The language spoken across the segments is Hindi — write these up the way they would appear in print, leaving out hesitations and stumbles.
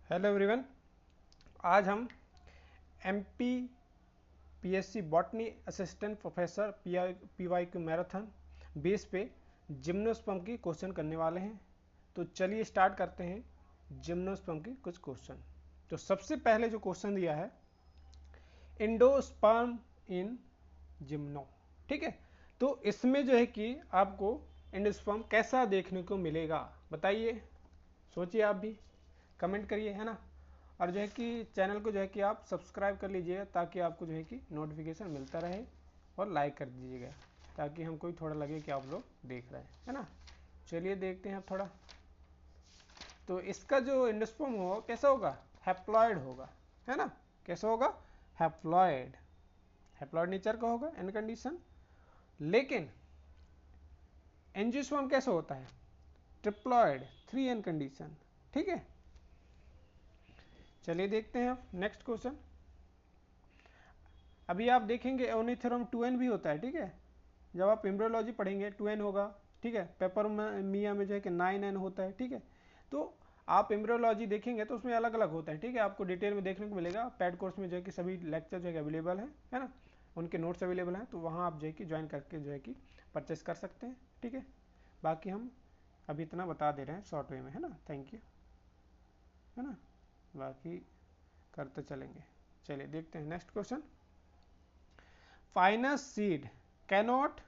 Hello everyone. आज हम MP PSC botany assistant professor PYQ marathon base पे जिम्नोस्पर्म की क्वेश्चन करने वाले हैं। तो चलिए स्टार्ट करते हैं जिम्नोस्पर्म के कुछ क्वेश्चन। तो सबसे पहले जो क्वेश्चन दिया है, एंडोस्पर्म इन जिम्नो। ठीक है, तो इसमें जो है कि आपको एंडोस्पर्म कैसा देखने को मिलेगा बताइए, सोचिए आप भी, कमेंट करिए, है ना। और जो है कि चैनल को जो है कि आप सब्सक्राइब कर लीजिएगा ताकि आपको जो है कि नोटिफिकेशन मिलता रहे, और लाइक कर दीजिएगा ताकि हमको भी थोड़ा लगे कि आप लोग देख रहे हैं, है ना। चलिए देखते हैं अब थोड़ा। तो इसका जो एंडोस्पर्म होगा कैसा होगा, हैप्लॉइड होगा, है ना। कैसा होगा, हैप्लॉइड। हैप्लॉइड नेचर का होगा एंड कंडीशन। लेकिन एंजियोस्पर्म कैसा होता है, ट्रिप्लॉइड, 3 एन कंडीशन। ठीक है, चलिए देखते हैं अब नेक्स्ट क्वेश्चन। अभी आप देखेंगे ओनिथेरम 2n भी होता है। ठीक है, जब आप एम्ब्रियोलॉजी पढ़ेंगे 2n होगा। ठीक है, पेपर मिया में जो है कि 9n होता है। ठीक है, तो आप एम्ब्रियोलॉजी देखेंगे तो उसमें अलग अलग होता है। ठीक है, आपको डिटेल में देखने को मिलेगा। पैड कोर्स में जो है कि सभी लेक्चर जो है अवेलेबल है ना, उनके नोट्स अवेलेबल हैं, तो वहाँ आप जो है कि ज्वाइन करके जो है कि परचेस कर सकते हैं। ठीक है, बाकी हम अभी इतना बता दे रहे हैं शॉर्ट वे में, है ना। थैंक यू, है ना, बाकी करते चलेंगे। चलिए देखते हैं next question. Fineness seed cannot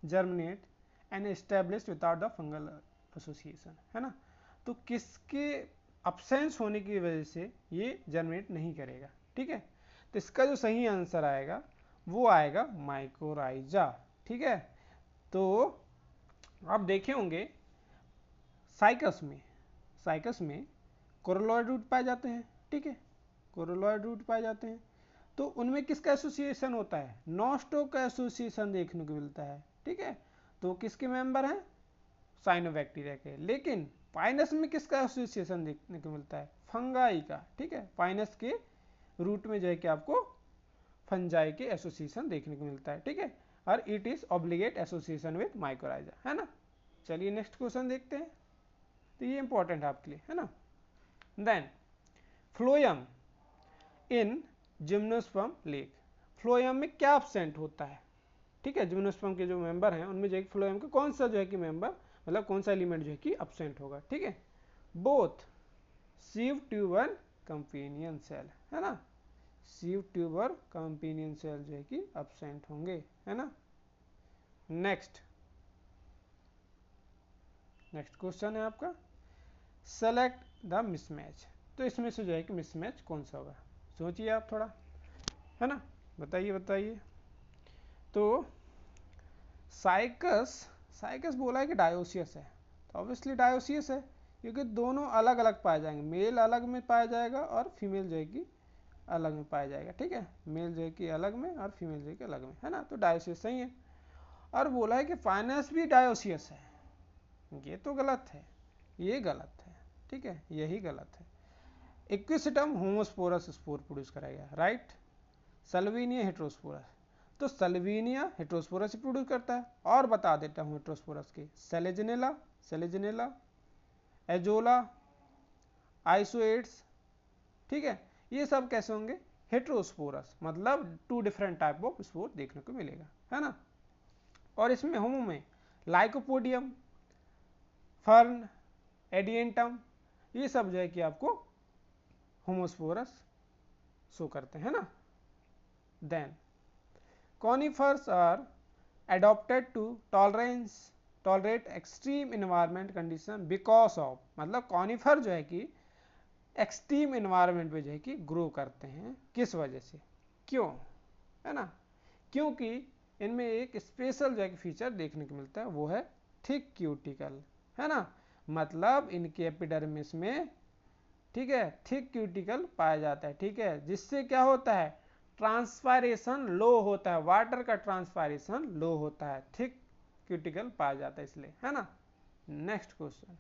germinate and establish without the fungal association, है ना। तो किसके अब्सेंस होने की वजह से ये जर्मिनेट नहीं करेगा। ठीक है, तो इसका जो सही आंसर आएगा वो आएगा माइकोराइजा। ठीक है, तो आप देखे होंगे साइकस में कोरोलॉइड रूट पाए जाते हैं। ठीक है, कोरोलॉइड रूट पाए जाते हैं, तो उनमें किसका एसोसिएशन होता है, नॉस्टो का एसोसिएशन देखने को मिलता है। ठीक है, तो किसके मेंबर हैं, साइनोबैक्टीरिया के। लेकिन पाइनस में किसका एसोसिएशन देखने को मिलता है, फंगाई का। ठीक है, पाइनस के रूट में जो है कि आपको फंजाई के एसोसिएशन देखने को मिलता है। ठीक है, और it is obligate association with mycorrhiza, है ना। चलिए नेक्स्ट क्वेश्चन देखते हैं, तो ये इंपॉर्टेंट है आपके लिए, है ना। Then phloem in gymnosperm lack, phloem में क्या एब्सेंट होता है। ठीक है, जिम्नोस्पर्म के जो मेंबर हैं उनमें जो है फ्लोयम का कौन सा जो है कि मेंबर, मतलब कौन सा एलिमेंट जो है कि एब्सेंट होगा। ठीक है, बोथ सीव ट्यूबर कंपेनियन सेल, है ना, सीव ट्यूबर कंपेनियन सेल जो है कि एब्सेंट होंगे, है ना। नेक्स्ट क्वेश्चन है आपका, सेलेक्ट द मिसमैच। तो इसमें से जो है कि मिसमैच कौन सा होगा, सोचिए आप थोड़ा, है ना, बताइए। तो साइकस बोला है कि डायोसियस है, तो ऑब्वियसली डायोसियस है, क्योंकि दोनों अलग अलग पाए जाएंगे, मेल अलग में पाया जाएगा और फीमेल जो है कि अलग में पाया जाएगा। ठीक है, मेल जो है कि अलग में और फीमेल जो है कि अलग में, है ना, तो डायोसियस सही है। और बोला है कि फाइनस भी डायोसियस है, ये तो गलत है, ये गलत है। ठीक है, यही गलत है। इक्विसिटम होमोस्पोरस स्पोर प्रोड्यूस कराएगा, राइट। सल्विनिया हेट्रोस्पोरस, तो सल्विनिया हेट्रोस्पोरस प्रोड्यूस करता है। और बता देता हूँ हेट्रोस्पोरस के, सेलेजिनेला, एजोला, आइसोएड्स। ठीक है, ये सब कैसे होंगे, हेट्रोस्पोरस, मतलब 2 डिफरेंट टाइप ऑफ स्पोर देखने को मिलेगा, है ना। और इसमें होमो में लाइकोपोडियम, फर्न, एडियंटम, ये सब जो है कि आपको होमोस्पोरस शो करते हैं ना। Then conifers are adopted to tolerate extreme environment condition because of, मतलब कॉनिफर जो है कि एक्सट्रीम इन्वायरमेंट में जो है कि ग्रो करते हैं, किस वजह से, क्यों, है ना। क्योंकि इनमें एक स्पेशल जो है फीचर देखने को मिलता है, वो है थिक क्यूटिकल, है ना, मतलब इनके एपिडर्मिस में, ठीक है, थिक क्यूटिकल पाया जाता है। ठीक है, जिससे क्या होता है, ट्रांसपायरेशन लो होता है, वाटर का ट्रांसपायरेशन लो होता है, थिक क्यूटिकल पाया जाता है इसलिए, है ना। Next question,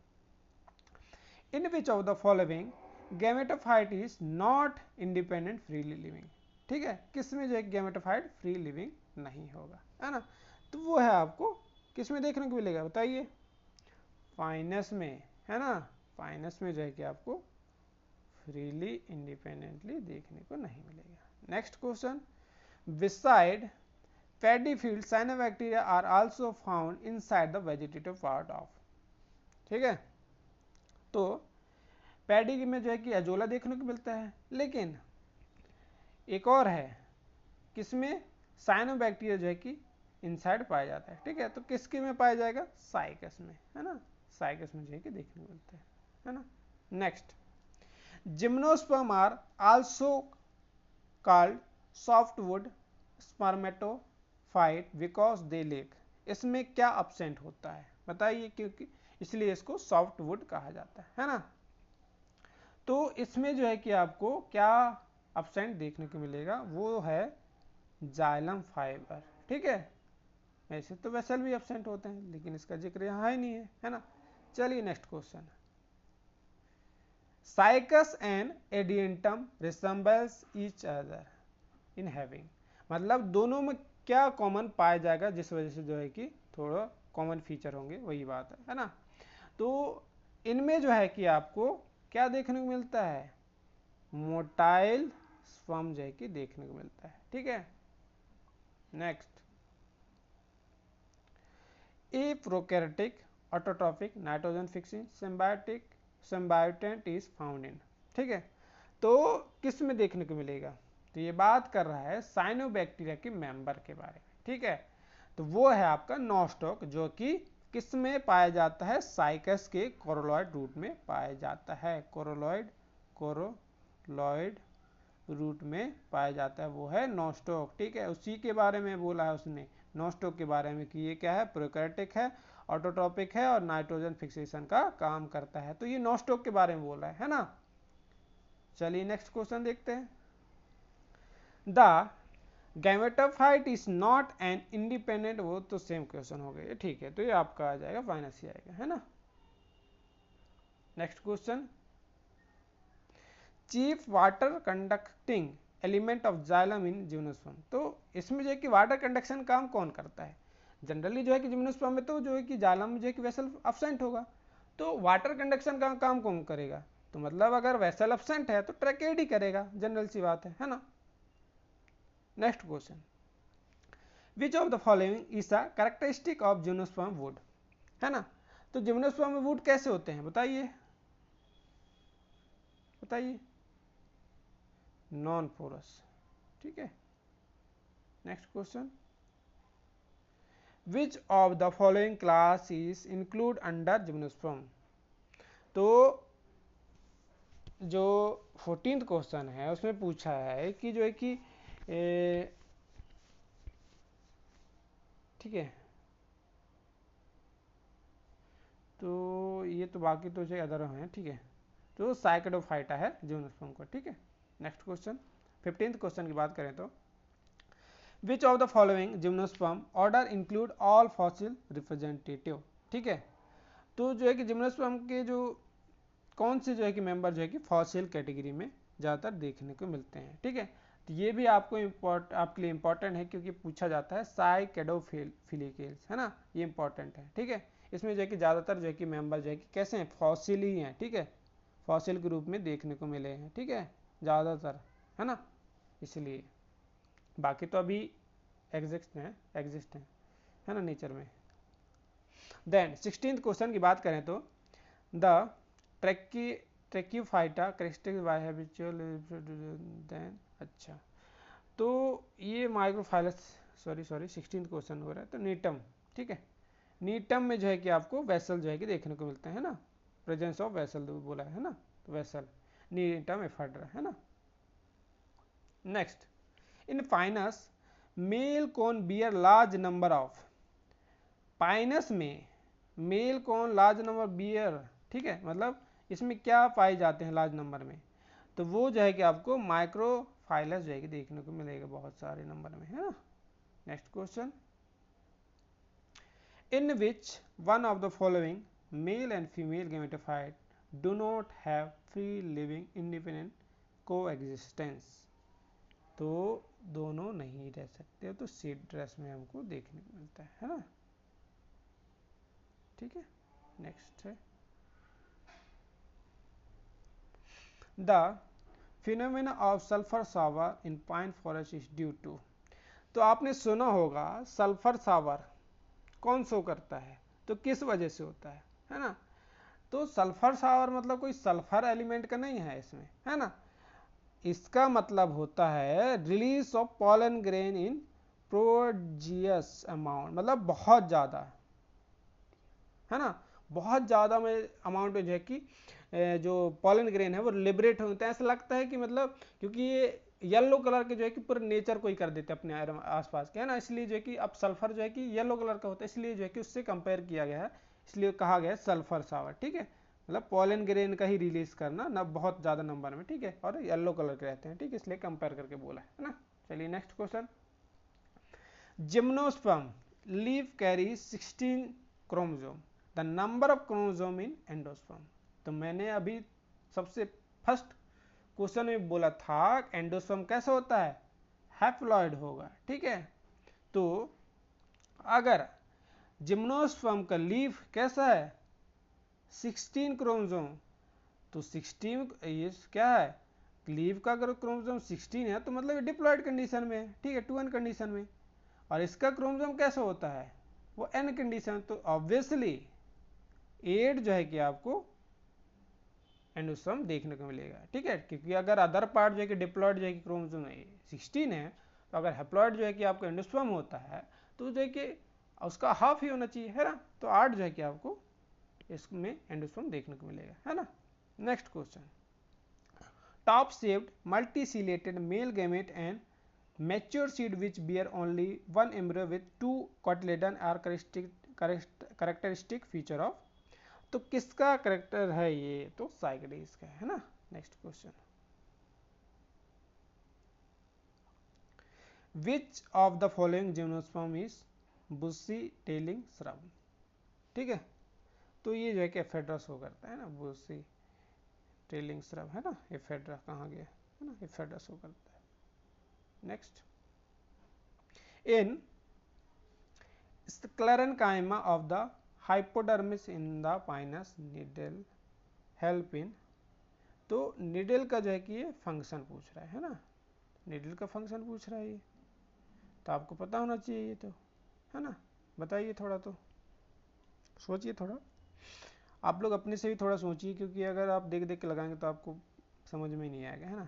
in which of the following gametophyte is not independent freely living. ठीक है, किस में जो है गैमेटोफाइट फ्री लिविंग नहीं होगा, है ना। तो वो है आपको किस में देखने को मिलेगा बताइए, फाइनस में, है ना। फाइनस में जो है कि आपको फ्रीली इंडिपेंडेंटली देखने को नहीं मिलेगा। Next question, beside paddy field cyanobacteria are also found inside the vegetative part of. ठीक है, तो पैडी में जो है कि एजोला देखने को मिलता है, लेकिन एक और है किसमें, साइनोबैक्टीरिया जो है कि इनसाइड पाया जाता है। ठीक है, तो किसके में पाया जाएगा, साइकस में, है ना, साइकस में जो है कि देखने को मिलता है ना। Next, gymnosperm are also called softwood spermatophyte because they lack. इसमें क्या अब्सेंट होता है बताइए, क्योंकि इसलिए इसको सॉफ्टवुड कहा जाता है ना। तो इसमें जो है कि आपको क्या अब्सेंट देखने को मिलेगा, वो है जाइलम फाइबर। ठीक है, ऐसे तो वेसल भी एब्सेंट होते हैं, लेकिन इसका जिक्र यहाँ ही नहीं है ना। चलिए next question, cycas and Adiantum resembles each other in having. मतलब दोनों में क्या कॉमन पाया जाएगा, जिस वजह से जो है कि थोड़ा कॉमन फीचर होंगे, वही बात है ना। तो इनमें जो है कि आपको क्या देखने को मिलता है, मोटाइल स्पर्म जो है कि देखने को मिलता है। ठीक है, next, a prokaryotic autotrophic nitrogen fixing symbiont is found in. ठीक है, तो किस में देखने को मिलेगा, तो ये बात कर रहा है साइनोबैक्टीरिया के मेंबर के बारे में। ठीक है, तो वो है आपका नॉस्टॉक, जो कि किस में पाया जाता है, साइकस के कोरोलॉइड रूट में पाया जाता है। कोरोलॉइड रूट में पाया जाता है, वो है नॉस्टॉक। ठीक है, उसी के बारे में बोला है उसने, नॉस्टॉक के बारे में, कि ये क्या है, प्रोकैरियोटिक है, ऑटोट्रॉपिक है और नाइट्रोजन फिक्सेशन का काम करता है। तो ये नॉस्टॉक के बारे में बोला है ना। चलिए नेक्स्ट क्वेश्चन देखते हैं, the gametophyte is not an independent, वो तो सेम क्वेश्चन हो गया। ठीक है, तो ये आपका आ जाएगा माइनस ही आएगा, है ना। Next question, chief water conducting element of xylem in gymnosperm. तो इसमें जो है कि वाटर कंडक्शन काम कौन करता है, जनरली जो है कि जिम्नोस्पर्म में तो जो है कि जाइलम में जो है कि वेसल एब्सेंट होगा, तो वाटर कंडक्शन का काम कौन करेगा, तो मतलब अगर वेसल एब्सेंट है तो ट्रैकेड ही करेगा, जनरल सी बात है ना। Next question, which of the following is a characteristic of gymnosperm would, है ना। तो जिम्नोस्पर्म में वुड कैसे होते हैं बताइए, बताइए, नॉन पोरस। ठीक है, next question, which of the following class is include under gymnosperm. तो जो 14th क्वेश्चन है उसमें पूछा है कि जो है कि ठीक है, तो ये तो बाकी तो जो अदर हैं। ठीक है, तो साइकेडोफाइटा है जिम्नोस्पर्म को। ठीक है, नेक्स्ट क्वेश्चन, 15th क्वेश्चन की बात करें तो, विच of the following gymnosperm order include all fossil representative. ठीक है, तो जो है कि जिम्नोस्पर्म के जो कौन से जो है कि मेंबर जो है कि फॉसिल कैटेगरी में ज़्यादातर देखने को मिलते हैं। ठीक है, तो ये भी आपको आपके लिए इंपॉर्टेंट है, क्योंकि पूछा जाता है साइकेडोफिलिकेल्स, है ना, ये इंपॉर्टेंट है। ठीक है, इसमें जो है कि ज़्यादातर जो है कि मेंबर जो है कि कैसे हैं, फॉसिल ही हैं। ठीक है, फॉसिल के रूप में देखने को मिले हैं। ठीक है, ज़्यादातर, है ना, इसलिए बाकी तो अभी एग्जिस्ट हैं, है ना, नेचर में। देन 16th क्वेश्चन की बात करें तो, the tracheophyta characteristic by habitual, then अच्छा, तो ये माइक्रोफाइलस, सॉरी 16th क्वेश्चन हो रहा है, तो नीटम। ठीक है, नीटम में जो है कि आपको वेसल जो है कि देखने को मिलते हैं ना, प्रेजेंस ऑफ वेसल बोला है ना, तो वेसल नीटम एफाड्रा, है ना। Next, in Pinus male cone bear large number of, Pinus में male cone large number bear. ठीक है, मतलब इसमें क्या पाए जाते हैं लार्ज नंबर में, तो वो जो है कि आपको माइक्रोफाइलस जो है कि देखने को मिलेगा बहुत सारे नंबर में, है ना। Next question, in which one of the following male and female gametophyte do not have free living independent को एग्जिस्टेंस। तो दोनों नहीं रह सकते, तो सीड ड्रेस में हमको देखने को मिलता है ना। ठीक है, नेक्स्ट है the phenomena of sulphur shower in pine forest is due to. तो आपने सुना होगा सल्फर शावर कौन शो करता है, तो किस वजह से होता है ना। तो सल्फर शावर मतलब कोई सल्फर एलिमेंट का नहीं है इसमें, है ना। इसका मतलब होता है release of pollen grain in prodigious amount, मतलब बहुत ज़्यादा, है ना, बहुत ज़्यादा में अमाउंट में जो है कि जो पॉलन ग्रेन है वो लिबरेट होते हैं। ऐसा लगता है कि मतलब क्योंकि ये येलो कलर के जो है कि पूरे नेचर को ही कर देते हैं अपने आसपास के, है ना, इसलिए जो है कि अब सल्फर जो है कि येलो कलर का होता है, इसलिए जो है कि उससे कंपेयर किया गया है, इसलिए कहा गया है सल्फर शावर, ठीक है। मतलब पॉलन ग्रेन का ही रिलीज करना ना बहुत ज़्यादा नंबर में, ठीक है, और येलो कलर के रहते हैं, ठीक है, इसलिए कंपेयर करके बोला है ना। चलिए next question. Gymnosperm leave carry 16 chromosome, the number of chromosome in endosperm. तो मैंने अभी सबसे फर्स्ट क्वेश्चन में बोला था एंडोस्पर्म कैसा होता है, हैप्लॉइड होगा, ठीक है। तो अगर जिम्नोस्पर्म का लीफ कैसा है 16 क्रोमोसोम, तो 16 ये क्या है, लीव का अगर क्रोमोसोम 16 है तो मतलब ये डिप्लॉयड कंडीशन में है, ठीक है, 2n कंडीशन में। और इसका क्रोमोसोम कैसा होता है वो n कंडीशन, तो ऑब्वियसली 8 जो है कि आपको एंडोस्पर्म देखने को मिलेगा, ठीक है, क्योंकि अगर अदर पार्ट जो है कि डिप्लॉयड जो है कि क्रोमोसोम 16 है, तो अगर हैप्लॉइड जो है कि आपको एंडोस्पर्म होता है तो जो है कि उसका हाफ ही होना चाहिए, है ना। तो 8 जो है कि आपको इसमें एंडोस्पर्म देखने को मिलेगा, है ना। Next question, top shaped multiciliated male gamete and mature seed which bear only one embryo with two cotyledon are characteristic feature of। तो किसका करेक्टर है ये, तो साइगडीज का है ना। Next question, which of the following gymnosperm is bushy trailing shrub, ठीक है। तो ये जो है कि एफेड्रा शो करता है ना, बुशी टेलिंग श्रब, है ना, एफेड्रा कहाँ गया, है ना, एफेड्रा शो करता है। Next, in sclerenchyma of the hypodermis in the pinus needle help in। तो निडल का जो है कि ये फंक्शन पूछ रहा है ना, निडल का फंक्शन पूछ रहा है ये, तो आपको पता होना चाहिए ये, तो है ना। बताइए थोड़ा, तो सोचिए थोड़ा, आप लोग अपने से भी थोड़ा सोचिए, क्योंकि अगर आप देख देख के लगाएंगे तो आपको समझ में ही नहीं आएगा, है ना।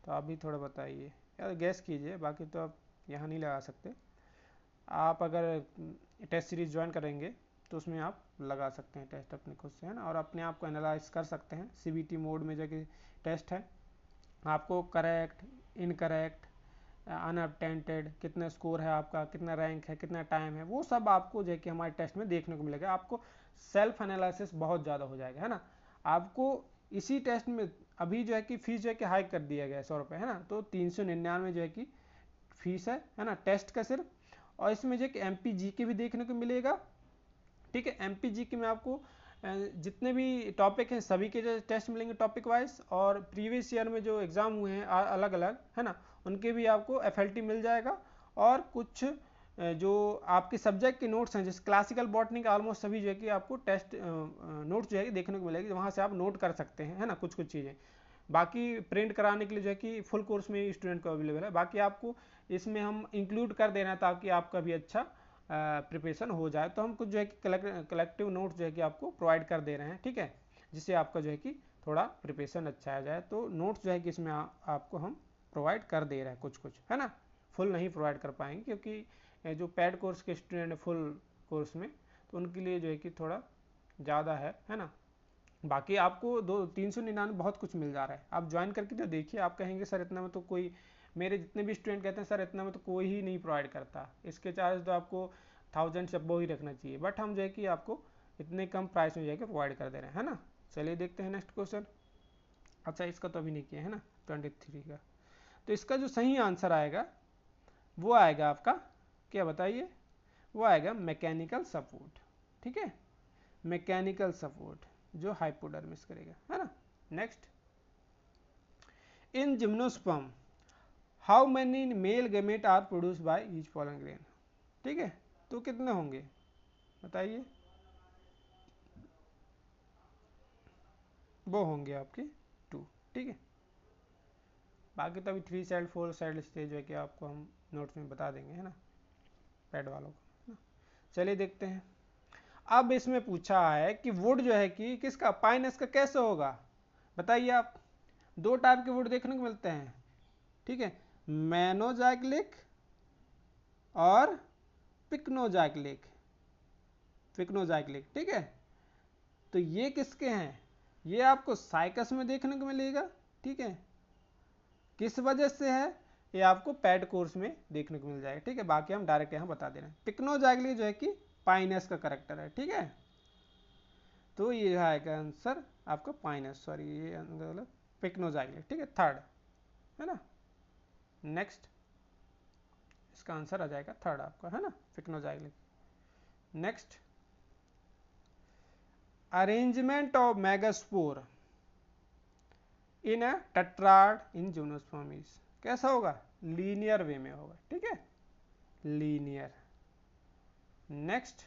तो आप भी थोड़ा बताइए या गैस कीजिए, बाकी तो आप यहाँ नहीं लगा सकते। आप अगर टेस्ट सीरीज ज्वाइन करेंगे तो उसमें आप लगा सकते हैं टेस्ट अपने खुद से, है ना, और अपने आप को एनालाइज कर सकते हैं। सीबीटी मोड में जो कि टेस्ट है, आपको करेक्ट, इनकरेक्ट, अनअटेंटेड, कितना स्कोर है आपका, कितना रैंक है, कितना टाइम है, वो सब आपको जो है कि हमारे टेस्ट में देखने को मिलेगा। आपको सेल्फ एनालिसिस बहुत ज़्यादा हो जाएगा, है ना। आपको इसी टेस्ट में अभी जो है कि फीस जो है कि हाइक कर दिया गया है 100 रुपये, है ना, तो 399 जो है कि फीस है ना, टेस्ट का सिर्फ। और इसमें जो कि एमपी जीके भी देखने को मिलेगा, ठीक है। एमपी जीके में आपको जितने भी टॉपिक हैं सभी के जो टेस्ट मिलेंगे टॉपिक वाइज, और प्रीवियस ईयर में जो एग्जाम हुए हैं अलग अलग, है ना, उनके भी आपको एफएलटी मिल जाएगा। और कुछ जो आपके सब्जेक्ट के नोट्स हैं, जैसे क्लासिकल बॉटनी का ऑलमोस्ट सभी जो है कि आपको टेस्ट नोट्स जो है देखने को मिलेगी, वहाँ से आप नोट कर सकते हैं, है ना, कुछ कुछ चीज़ें। बाकी प्रिंट कराने के लिए जो है कि फुल कोर्स में स्टूडेंट को अवेलेबल है, बाकी आपको इसमें हम इंक्लूड कर देना ताकि आपका भी अच्छा प्रिपरेशन हो जाए। तो हम कुछ जो है कि कलेक्टिव नोट्स जो है कि आपको प्रोवाइड कर दे रहे हैं, ठीक है, जिससे आपका जो है कि थोड़ा प्रिपरेशन अच्छा आ जाए। तो नोट्स जो है कि इसमें आपको हम प्रोवाइड कर दे रहे हैं कुछ कुछ, है ना, फुल नहीं प्रोवाइड कर पाएंगे क्योंकि जो पैड कोर्स के स्टूडेंट फुल कोर्स में, तो उनके लिए जो है कि थोड़ा ज़्यादा है ना। बाकी आपको 399 बहुत कुछ मिल जा रहा है, आप ज्वाइन करके तो देखिए। आप कहेंगे सर इतना में तो कोई, मेरे जितने भी स्टूडेंट कहते हैं सर इतना में तो कोई ही नहीं प्रोवाइड करता, इसके चार्ज तो आपको 1000 से अबव ही रखना चाहिए, बट हम जो है कि आपको इतने कम प्राइस में जाके प्रोवाइड कर दे रहे हैं, है ना। चलिए देखते हैं नेक्स्ट क्वेश्चन। अच्छा, इसका तो अभी नहीं किया है ना, 23 का। तो इसका जो सही आंसर आएगा वो आएगा आपका, क्या बताइए, वो आएगा मैकेनिकल सपोर्ट, ठीक है, मैकेनिकल सपोर्ट जो हाइपोडर्मिस करेगा, है ना। Next, in gymnosperm how many male gamete are produce by each pollen grain, ठीक है, तो कितने होंगे बताइए, वो होंगे आपके 2, ठीक ठीक है। बाकी तो अभी 3 सेल 4 सेल स्टेज है कि आपको हम नोट्स में बता देंगे, है ना, पैड वालों को। चलिए देखते हैं। अब इसमें पूछा है कि वुड जो है कि किसका, पाइनस का कैसे होगा, बताइए आप। दो टाइप के वुड देखने को मिलते हैं, ठीक है, मोनोजाइक्लिक और पिक्नोजाइक्लिक, ठीक है। तो ये किसके हैं, ये आपको साइकस में देखने को मिलेगा, ठीक है। किस वजह से है, ये आपको पैड कोर्स में देखने को मिल जाएगा, ठीक है। बाकी हम डायरेक्ट यहाँ बता दे रहे हैं। पिक्नोजाइक्लिक जो है कि पाइनस का करेक्टर है, ठीक है। तो ये आएगा आंसर आपका पाइनस, सॉरी ये मतलब पिक्नोजाइक्लिक, ठीक है, थर्ड, है ना। नेक्स्ट इसका आंसर आ जाएगा थर्ड आपका, है ना, pycnoxylic. Next, arrangement of megaspore in a tetrad in gymnosperm is, कैसा होगा, लीनियर वे में होगा, ठीक है, linear. Next,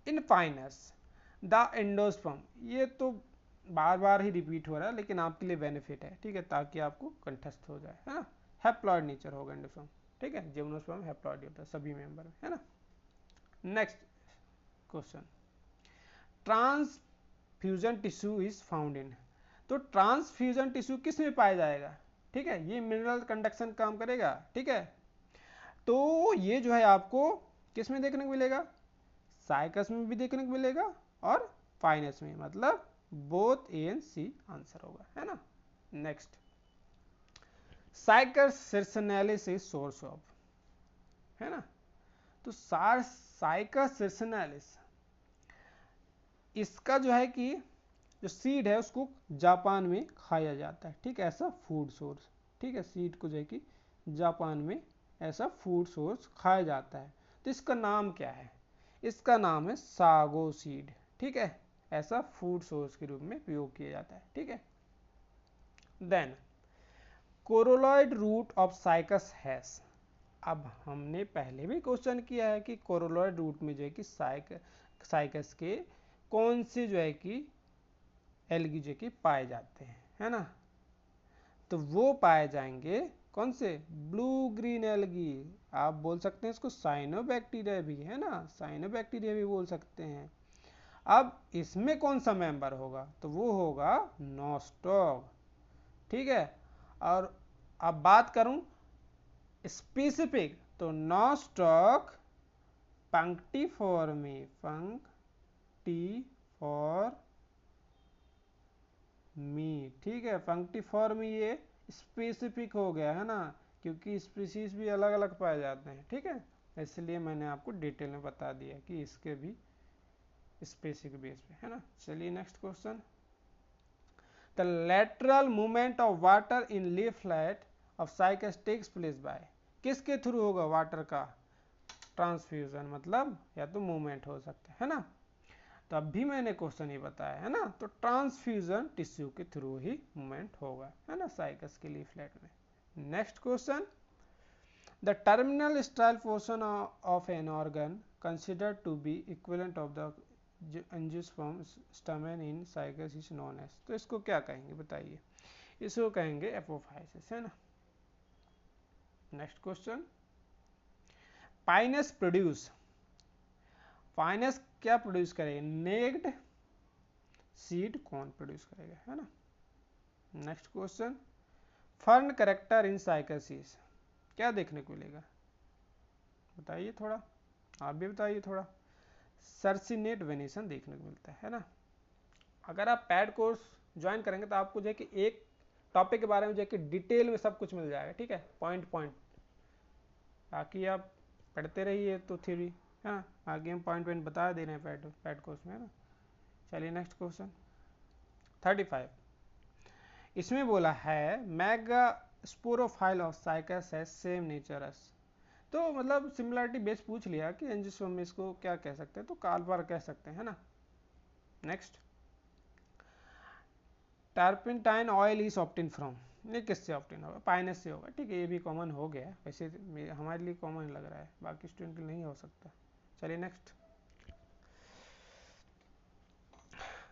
in Pinus the endosperm, ये तो बार बार ही रिपीट हो रहा है लेकिन आपके लिए बेनिफिट है, ठीक है, ताकि आपको कंठस्थ हो जाए, है ना। हैप्लॉइड नेचर होगा एंडोस्पर्म, ठीक है, जिम्नोस्पर्म हैप्लॉइड होता है सभी मेंबर में, है ना। Next question, transfusion tissue is found in, तो ट्रांसफ्यूजन टिश्यू किस में पाया जाएगा, ठीक है, ये मिनरल कंडक्शन काम करेगा, ठीक है। तो ये जो है आपको किस में देखने को मिलेगा, साइकस में भी देखने को मिलेगा और पाइनस में, मतलब both A and C answer होगा, है ना। Next, Cycas circinalis is source of, है ना। तो साइकस सिर्सनैलिस, इसका जो है कि जो सीड है उसको जापान में खाया जाता है, ठीक है, ऐसा फूड सोर्स, ठीक है, सीड को जो है कि जापान में ऐसा फूड सोर्स खाया जाता है। तो इसका नाम क्या है, इसका नाम है सागो सीड, ठीक है, ऐसा फूड सोर्स के रूप में प्रयोग किया जाता है, ठीक है। Then coralloid root of Cycas has, अब हमने पहले भी क्वेश्चन किया है कि कोरोलॉइड रूट में जो है कि साइकस के कौन से जो है कि एल्गी जो कि पाए जाते हैं, है ना। तो वो पाए जाएंगे कौन से, ब्लू ग्रीन एल्गी, आप बोल सकते हैं इसको साइनोबैक्टीरिया भी, है ना, साइनोबैक्टीरिया भी बोल सकते हैं। अब इसमें कौन सा मेंबर होगा, तो वो होगा नोस्टॉक, ठीक है। और अब बात करूं स्पेसिफिक, तो नोस्टॉक पंक्टिफोर्मी, ठीक है, पंक्टिफोर्मी ये स्पेसिफिक हो गया, है ना, क्योंकि स्पीसीज भी अलग अलग पाए जाते हैं, ठीक है, इसलिए मैंने आपको डिटेल में बता दिया कि इसके भी स्पेसिफिक बेस पे, है ना। चलिए next question, the lateral movement of water in leaflet of Cycas takes place by, किसके थ्रू होगा वाटर का ट्रांसफ्यूजन, मतलब या तो मूवमेंट हो सकता है ना। तो अभी मैंने क्वेश्चन ही बताया, है ना, तो ट्रांसफ्यूजन टिश्यू के थ्रू ही मूवमेंट होगा, है ना, साइकस के लीफलेट में। Next question, the terminal style portion of an organ considered to be equivalent of the angiosperm stamen in Cycas is known as, तो इसको क्या कहेंगे बताइए, इसको कहेंगे एपोफाइसिस, है ना। Next question, Pinus produce, Pinus क्या प्रोड्यूस करेगा, नेक्ड सीड कौन प्रोड्यूस करेगा, है ना। Next question, fern character in Cycas, क्या देखने को मिलेगा बताइए थोड़ा, आप भी बताइए थोड़ा। सर्सिनेट वेनेशन देखने को मिलता है ना। अगर आप पैड कोर्स ज्वाइन करेंगे तो आपको जो है कि एक टॉपिक के बारे में जो है कि डिटेल में सब कुछ मिल जाएगा, ठीक है, पॉइंट पॉइंट, बाकी आप पढ़ते रहिए तो थ्योरी, है ना, आगे हम पॉइंट पॉइंट बता दे रहे हैं पैड कोर्स में, है ना। चलिए नेक्स्ट क्वेश्चन 35, इसमें बोला है मेगा स्पोरोफाइल ऑफ साइकस है सेम नेचर एस, तो मतलब सिमिलरिटी बेस पूछ लिया कि एंजियोस्पर्म में इसको क्या कह सकते हैं, तो कार्पर कह सकते हैं, है ना। Next, turpentine oil is obtain from, ये किससे ऑप्टेन होगा, पाइनस से होगा, ठीक है, ये भी कॉमन हो गया, वैसे हमारे लिए कॉमन लग रहा है, बाकी स्टूडेंट के लिए नहीं हो सकता। चलिए next,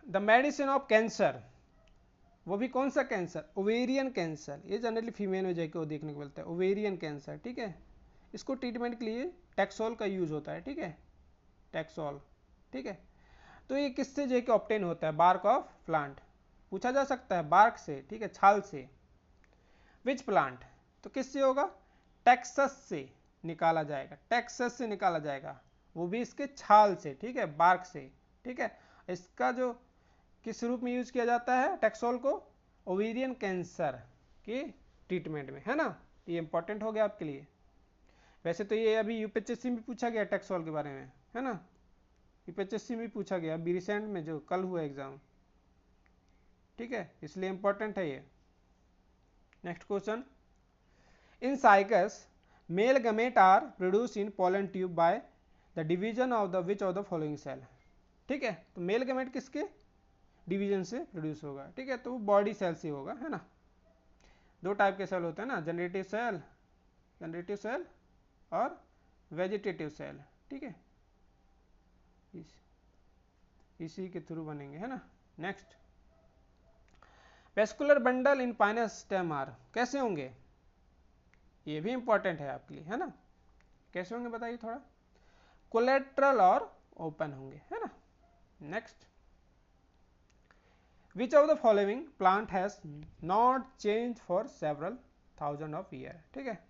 the medicine of cancer वो भी कौन सा कैंसर, ओवेरियन कैंसर, ये जनरली फीमेल में जाके वो देखने को मिलता है, ओवेरियन कैंसर, ठीक है। इसको ट्रीटमेंट के लिए टैक्सोल का यूज होता है, ठीक है, टैक्सोल, ठीक है। तो ये किससे जो है कि ऑब्टेन होता है, बार्क ऑफ प्लांट, पूछा जा सकता है बार्क से, ठीक है, छाल से। विच प्लांट, तो किससे होगा, टेक्सस से निकाला जाएगा, टेक्सस से निकाला जाएगा, वो भी इसके छाल से, ठीक है, बार्क से, ठीक है। इसका जो किस रूप में यूज किया जाता है टैक्सोल को, ओवेरियन कैंसर के ट्रीटमेंट में, है ना। ये इंपॉर्टेंट हो गया आपके लिए। वैसे तो ये अभी यूपीएससी में पूछा गया टैक्सोल के बारे में, है ना, यूपीएससी में पूछा गया अभी रिसेंट में जो कल हुआ एग्जाम, ठीक है, इसलिए इंपॉर्टेंट है ये। Next question, in Cycas male gamete are produce in pollen tube by the division of the which of the following cell, ठीक है। तो मेल गमेट किसके डिवीजन से प्रोड्यूस होगा, ठीक है, तो वो बॉडी सेल से होगा, है ना। दो टाइप के सेल होते हैं ना, जनरेटिव सेल और वेजिटेटिव सेल, ठीक है, इसी के थ्रू बनेंगे, है ना। Next, vascular bundle in Pinus stem are, कैसे होंगे, ये भी इंपॉर्टेंट है आपके लिए, है ना। कैसे होंगे बताइए थोड़ा, कोलेट्रल और ओपन होंगे, है ना। Next, which of the following plant has not change for several thousand of year, ठीक है।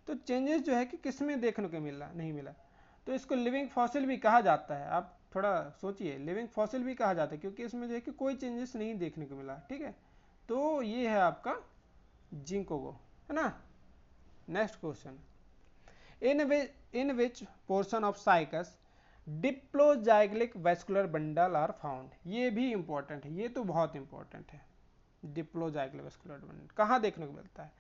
तो चेंजेस जो है कि किस में देखने को मिला, नहीं मिला, तो इसको लिविंग फॉसिल भी कहा जाता है। आप थोड़ा सोचिए, लिविंग फॉसिल भी कहा जाता है क्योंकि इसमें जो है कि कोई चेंजेस नहीं देखने को मिला, ठीक है। तो ये है आपका जिंकोगो, है ना। Next question, in which portion of Cycas diploxylic vascular bundle are found, ये भी इंपॉर्टेंट है, ये तो बहुत इंपॉर्टेंट है। डिप्लोजाइक्लिक वेस्कुलर बंडल कहाँ देखने को मिलता है,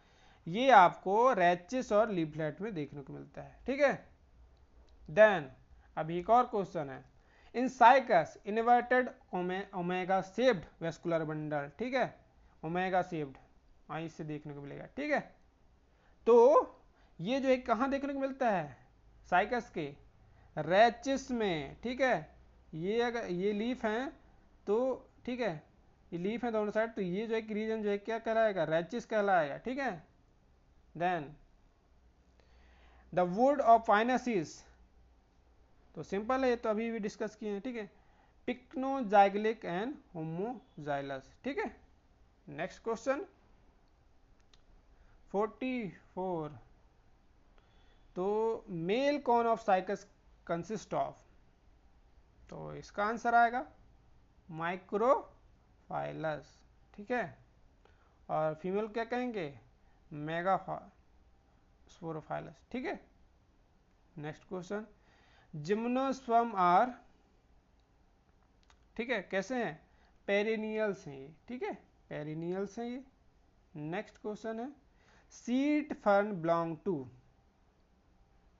ये आपको रैचिस और लीफलेट में देखने को मिलता है, ठीक है। देन अभी एक और क्वेश्चन है, इन cycas inverted omega shaped vascular bundle, ठीक है, ओमेगा शेप्ड आई से देखने को मिलेगा, ठीक है। तो ये जो है कहाँ देखने को मिलता है, साइकस के रैचिस में, ठीक है। ये अगर ये लीफ हैं तो, ठीक है, ये लीफ है दोनों साइड, तो ये जो एक रीजन जो है क्या कहलाएगा, रैचिस कहलाएगा, ठीक है। Then the wood of Pinus is, तो सिंपल है, तो अभी भी डिस्कस किए हैं, ठीक है, पिक्नोजाइग्लिक एंड होमोजाइलस, ठीक है। नेक्स्ट क्वेश्चन 44, तो मेल कौन ऑफ साइकस कंसिस्ट ऑफ, तो इसका आंसर आएगा माइक्रोफाइलस, ठीक है, और फीमेल क्या कहेंगे, मेगास्पोरोफाइलस, ठीक है। नेक्स्ट क्वेश्चन, जिम्नोस्पर्म आर, ठीक है, कैसे हैं, पेरिनियल्स हैं ये, ठीक है, पेरिनियल्स हैं ये। नेक्स्ट क्वेश्चन है, सीड फर्न बिलोंग टू,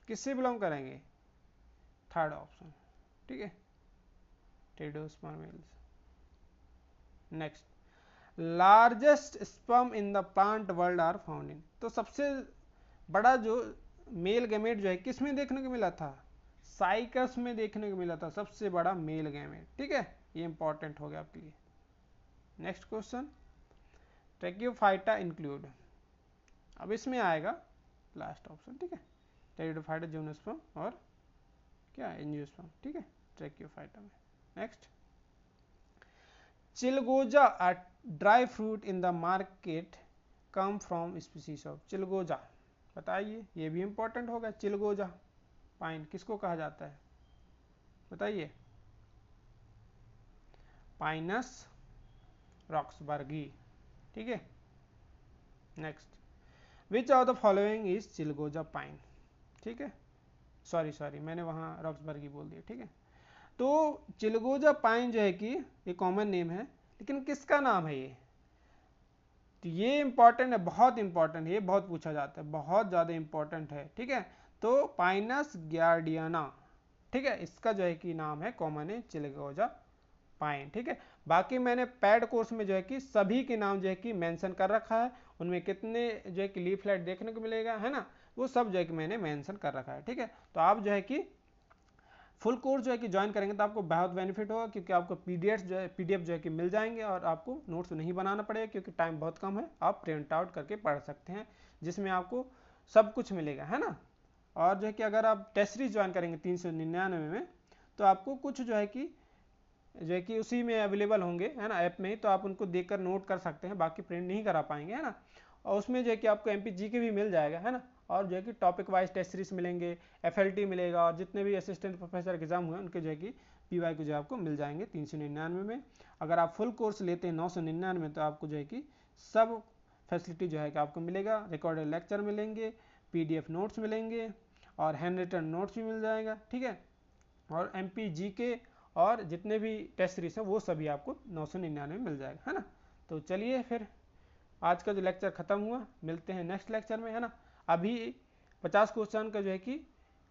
किससे बिलोंग करेंगे, थर्ड ऑप्शन, ठीक है, Pteridospermales. Next, largest sperm in the plant world are found in, तो सबसे बड़ा जो मेल गैमेट जो है किस में देखने को मिला था, साइकस में देखने को मिला था, सबसे बड़ा मेल गैमेट, ठीक है, ये इंपॉर्टेंट हो गया आपके लिए। नेक्स्ट क्वेश्चन, ट्रैकियोफाइटा इंक्लूड, अब इसमें आएगा लास्ट ऑप्शन, ठीक है, टेरिडोफाइटा, जिम्नोस्पर्म और क्या एंजियोस्पर्म, ठीक है, ट्रैकियोफाइटा में। नेक्स्ट, चिलगोजा a dry fruit in the market come from species of, चिलगोजा बताइए, ये भी इंपॉर्टेंट होगा। चिलगोजा पाइन किसको कहा जाता है बताइए, पाइनस रॉक्सबर्गी, ठीक है। Next, which of the following is चिलगोजा पाइन, ठीक है, सॉरी मैंने वहां रॉक्सबर्गी बोल दिया, ठीक है। तो चिलगोजा पाइन जो है कि ये कॉमन नेम है, लेकिन किसका नाम है ये, तो ये इंपॉर्टेंट है, बहुत इंपॉर्टेंट है, ये बहुत पूछा जाता है, बहुत ज़्यादा इंपॉर्टेंट है, ठीक है। तो पाइनस ग्यार्डियाना, ठीक है, इसका जो है कि नाम है कॉमन है चिलगोजा पाइन, ठीक है। बाकी मैंने पैड कोर्स में जो है कि सभी के नाम जो है कि मेंशन कर रखा है, उनमें कितने जो है कि लीफलेट देखने को मिलेगा, है ना, वो सब जो है कि मैंने मेंशन कर रखा है, ठीक है। तो आप जो है कि फुल कोर्स जो है कि ज्वाइन करेंगे तो आपको बहुत बेनिफिट होगा, क्योंकि आपको पीडीएफ जो है कि मिल जाएंगे और आपको नोट्स नहीं बनाना पड़ेगा, क्योंकि टाइम बहुत कम है, आप प्रिंट आउट करके पढ़ सकते हैं जिसमें आपको सब कुछ मिलेगा, है ना। और जो है कि अगर आप टेस्ट सीरीज ज्वाइन करेंगे 399 में, तो आपको कुछ जो है कि उसी में अवेलेबल होंगे, है ना, ऐप में ही, तो आप उनको देखकर नोट कर सकते हैं, बाकी प्रिंट नहीं करा पाएंगे, है ना। और उसमें जो है कि आपको MPG के भी मिल जाएगा, है ना, और जो है कि टॉपिक वाइज टेस्ट सीरीज मिलेंगे, FLT मिलेगा, और जितने भी असिस्टेंट प्रोफेसर एग्जाम हुए उनके जो है कि PYQ जो आपको मिल जाएंगे 399 में। अगर आप फुल कोर्स लेते हैं 999 में, तो आपको जो है कि सब फैसिलिटी जो है कि आपको मिलेगा, रिकॉर्डेड लेक्चर मिलेंगे, PDF नोट्स मिलेंगे, और हैंड रिटन नोट्स भी मिल जाएगा, ठीक है, और MPG के और जितने भी टेस्ट सीरीज है वो सभी आपको 999 में मिल जाएगा, है ना। तो चलिए फिर आज का जो लेक्चर खत्म हुआ, मिलते हैं नेक्स्ट लेक्चर में, है ना। अभी 50 क्वेश्चन का जो है कि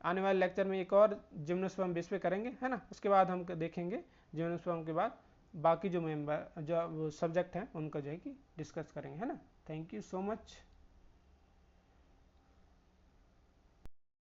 आने वाले लेक्चर में एक और जिम्नोस्पर्म बेस पे करेंगे, है ना। उसके बाद हम देखेंगे जिम्नोस्पर्म के बाद बाकी जो सब्जेक्ट हैं उनका जो है कि डिस्कस करेंगे, है ना। Thank you so much.